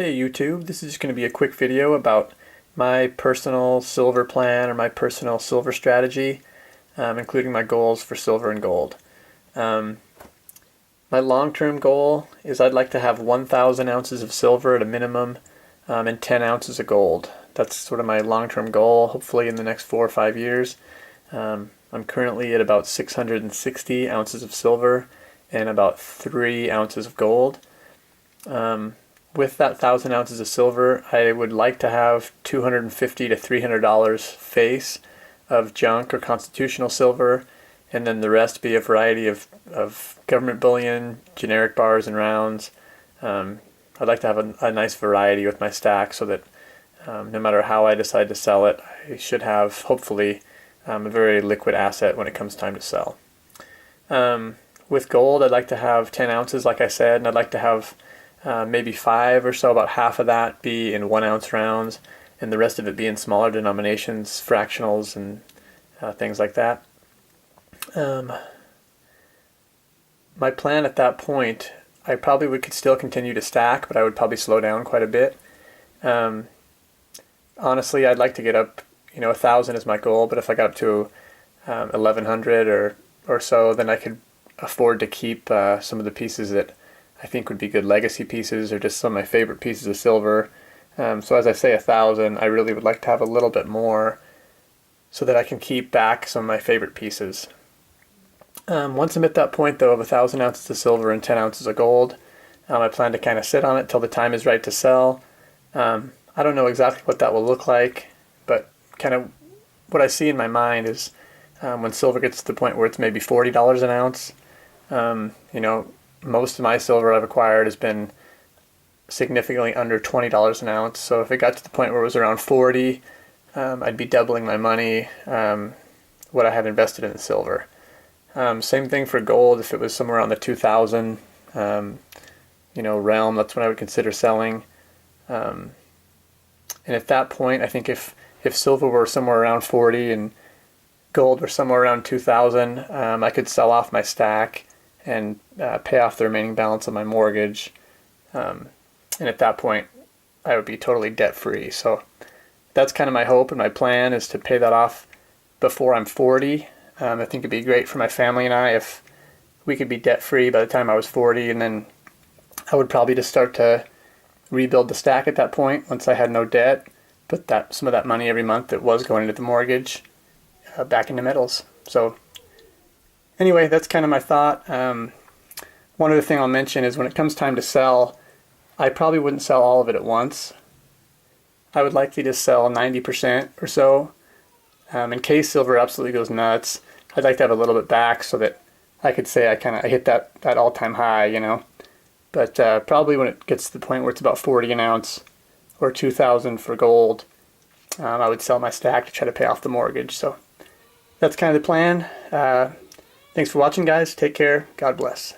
Hey YouTube, this is just going to be a quick video about my personal silver plan or my personal silver strategy, including my goals for silver and gold. Um, my long-term goal is I'd like to have 1,000 ounces of silver at a minimum and 10 ounces of gold. That's sort of my long-term goal, hopefully in the next 4 or 5 years. I'm currently at about 660 ounces of silver and about 3 ounces of gold. With that 1,000 ounces of silver, I would like to have $250 to $300 face of junk or constitutional silver, and then the rest be a variety of government bullion, generic bars and rounds. I'd like to have a nice variety with my stack so that no matter how I decide to sell it, I should have, hopefully, a very liquid asset when it comes time to sell. With gold, I'd like to have 10 ounces, like I said, and I'd like to have maybe 5 or so, about half of that be in 1 ounce rounds, and the rest of it be in smaller denominations, fractionals, and things like that. My plan at that point, I probably could still continue to stack, but I would probably slow down quite a bit. Honestly, I'd like to get up, 1,000 is my goal, but if I got up to 1,100 or so, then I could afford to keep some of the pieces that I think would be good legacy pieces, or just some of my favorite pieces of silver. So as I say 1,000, I really would like to have a little bit more so that I can keep back some of my favorite pieces. Once I'm at that point though of 1,000 ounces of silver and 10 ounces of gold, I plan to kind of sit on it till the time is right to sell. I don't know exactly what that will look like, but kind of what I see in my mind is when silver gets to the point where it's maybe $40 an ounce, most of my silver I've acquired has been significantly under $20 an ounce. So if it got to the point where it was around 40, I'd be doubling my money, what I had invested in the silver. Same thing for gold. If it was somewhere around the 2,000, realm, that's when I would consider selling. And at that point, I think if silver were somewhere around 40 and gold were somewhere around 2,000, I could sell off my stack and pay off the remaining balance of my mortgage. And at that point, I would be totally debt-free. So that's kind of my hope and my plan, is to pay that off before I'm 40. I think it'd be great for my family and I if we could be debt-free by the time I was 40, and then I would probably just start to rebuild the stack at that point once I had no debt, put some of that money every month that was going into the mortgage back into metals. So anyway, that's kind of my thought. One other thing I'll mention is when it comes time to sell, I probably wouldn't sell all of it at once. I would likely just sell 90% or so. In case silver absolutely goes nuts, I'd like to have a little bit back so that I could say I hit that all-time high, But probably when it gets to the point where it's about 40 an ounce or 2,000 for gold, I would sell my stack to try to pay off the mortgage. So that's kind of the plan. Thanks for watching, guys. Take care. God bless.